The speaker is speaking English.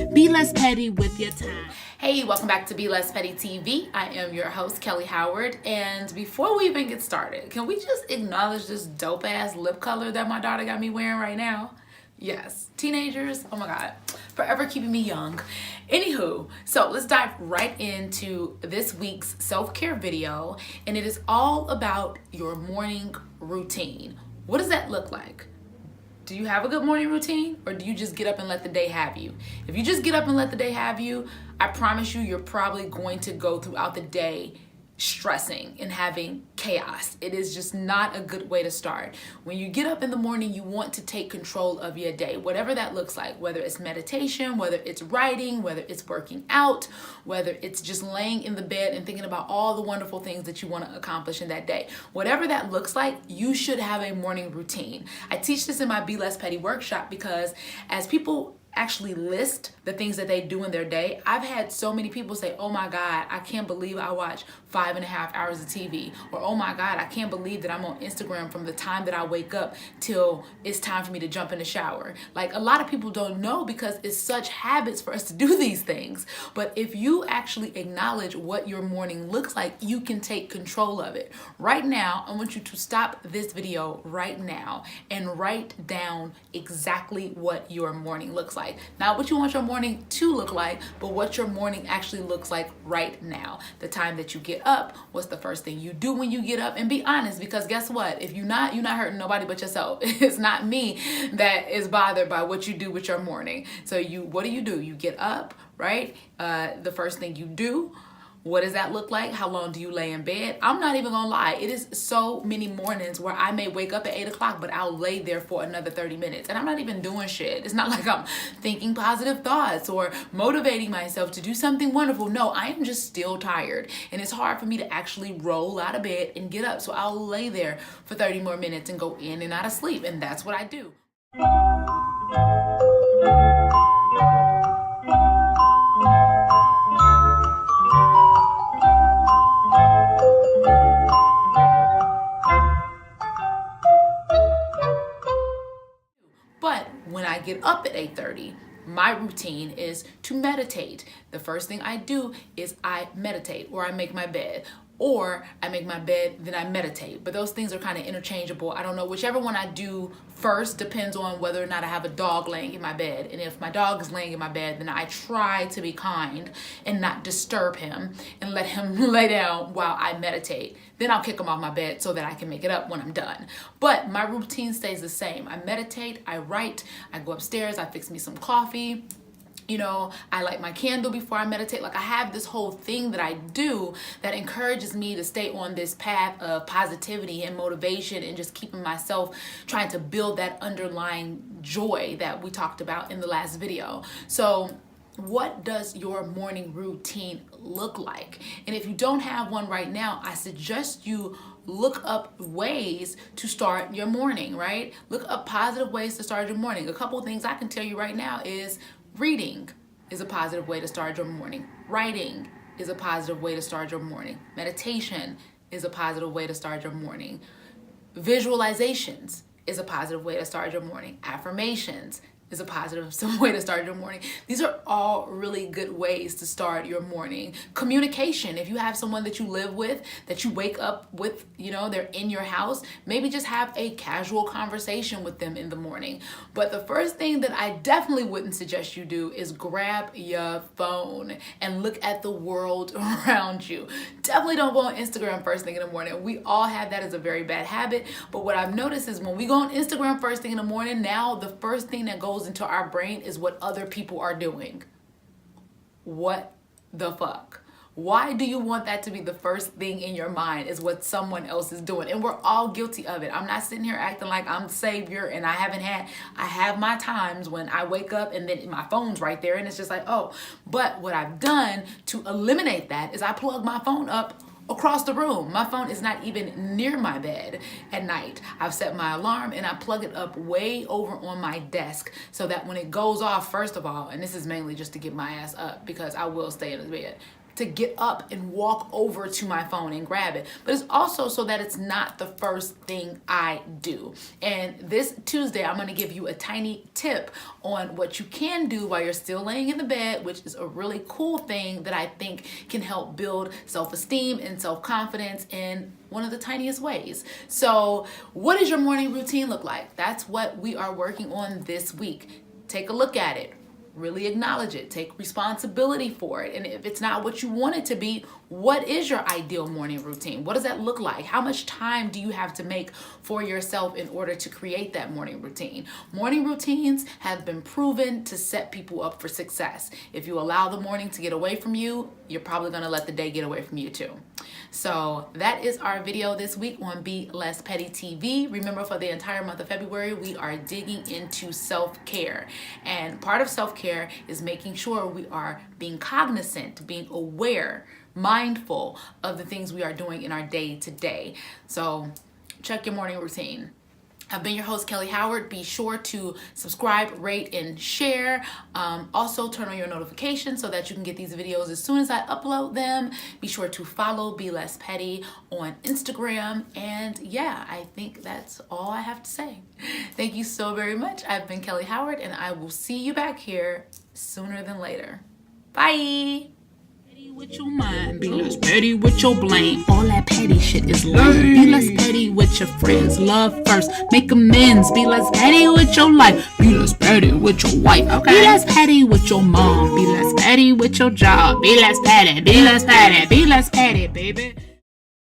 Be less petty with your time. Hey, welcome back to Be Less Petty TV. I am your host, Kellye Howard. And before we even get started, can we just acknowledge this dope ass lip color that my daughter got me wearing right now? Yes, teenagers, oh my God, forever keeping me young. Anywho, so let's dive right into this week's self-care video. And it is all about your morning routine. What does that look like? Do you have a good morning routine, or do you just get up and let the day have you? If you just get up and let the day have you, I promise you, you're probably going to go throughout the day stressing and having chaos. It is just not a good way to start. When you get up in the morning, you want to take control of your day, whatever that looks like, whether it's meditation, whether it's writing, whether it's working out, whether it's just laying in the bed and thinking about all the wonderful things that you want to accomplish in that day. Whatever that looks like, you should have a morning routine. I teach this in my Be Less Petty workshop because as people actually list the things that they do in their day, I've had so many people say, oh my God, I can't believe I watch 5.5 hours of TV. Or, oh my God, I can't believe that I'm on Instagram from the time that I wake up till it's time for me to jump in the shower. Like, a lot of people don't know because it's such habits for us to do these things. But if you actually acknowledge what your morning looks like, you can take control of it. Right now, I want you to stop this video right now and write down exactly what your morning looks like. Not what you want your morning to look like, but what your morning actually looks like right now. The time that you get up, what's the first thing you do when you get up, and be honest, because guess what? If you're not hurting nobody but yourself. It's not me that is bothered by what you do with your morning. So what do? You get up, right? The first thing you do, what does that look like? How long do you lay in bed? I'm not even gonna lie. It is so many mornings where I may wake up at 8 o'clock, but I'll lay there for another 30 minutes. And I'm not even doing shit. It's not like I'm thinking positive thoughts or motivating myself to do something wonderful. No, I am just still tired. And it's hard for me to actually roll out of bed and get up. So I'll lay there for 30 more minutes and go in and out of sleep. And that's what I do. But when I get up at 8:30, my routine is to meditate. The first thing I do is I meditate, or I make my bed, or I make my bed, then I meditate. But those things are kind of interchangeable. I don't know, whichever one I do first depends on whether or not I have a dog laying in my bed. And if my dog is laying in my bed, then I try to be kind and not disturb him and let him lay down while I meditate. Then I'll kick him off my bed so that I can make it up when I'm done. But my routine stays the same. I meditate, I write, I go upstairs, I fix me some coffee. I light my candle before I meditate. Like, I have this whole thing that I do that encourages me to stay on this path of positivity and motivation and just keeping myself trying to build that underlying joy that we talked about in the last video. So what does your morning routine look like? And if you don't have one right now, I suggest you look up ways to start your morning, right? Look up positive ways to start your morning. A couple of things I can tell you right now is reading is a positive way to start your morning. Writing is a positive way to start your morning. Meditation is a positive way to start your morning. Visualizations is a positive way to start your morning. Affirmations is a positive way to start your morning. These are all really good ways to start your morning. Communication, if you have someone that you live with, that you wake up with, they're in your house, maybe just have a casual conversation with them in the morning. But the first thing that I definitely wouldn't suggest you do is grab your phone and look at the world around you. Definitely don't go on Instagram first thing in the morning. We all have that as a very bad habit. But what I've noticed is when we go on Instagram first thing in the morning, now the first thing that goes into our brain is what other people are doing. What the fuck? Why do you want that to be the first thing in your mind, is what someone else is doing? And we're all guilty of it. I'm not sitting here acting like I'm the savior, and I have my times when I wake up and then my phone's right there and it's just like, oh. But what I've done to eliminate that is I plug my phone up across the room. My phone is not even near my bed at night. I've set my alarm and I plug it up way over on my desk so that when it goes off, first of all, and this is mainly just to get my ass up because I will stay in the bed. to get up and walk over to my phone and grab it, but it's also so that it's not the first thing I do. And this Tuesday, I'm going to give you a tiny tip on what you can do while you're still laying in the bed, which is a really cool thing that I think can help build self-esteem and self-confidence in one of the tiniest ways. So what does your morning routine look like? That's what we are working on this week. Take a look at it. Really acknowledge it. Take responsibility for it. And if it's not what you want it to be, what is your ideal morning routine? What does that look like? How much time do you have to make for yourself in order to create that morning routine? Morning routines have been proven to set people up for success. If you allow the morning to get away from you, you're probably going to let the day get away from you too. So that is our video this week on Be Less Petty TV. Remember, for the entire month of February, we are digging into self-care. And part of self-care is making sure we are being cognizant, being aware, mindful of the things we are doing in our day to day. So check your morning routine. I've been your host, Kellye Howard. Be sure to subscribe, rate, and share. Also, turn on your notifications so that you can get these videos as soon as I upload them. Be sure to follow Be Less Petty on Instagram. And yeah, I think that's all I have to say. Thank you so very much. I've been Kellye Howard, and I will see you back here sooner than later. Bye. With your mind, be less petty with your blame. All that petty shit is lame. Be less petty with your friends. Love first, make amends. Be less petty with your life. Be less petty with your wife. Okay. Be less petty with your mom. Be less petty with your job. Be less petty. Be less petty. Be less petty, baby.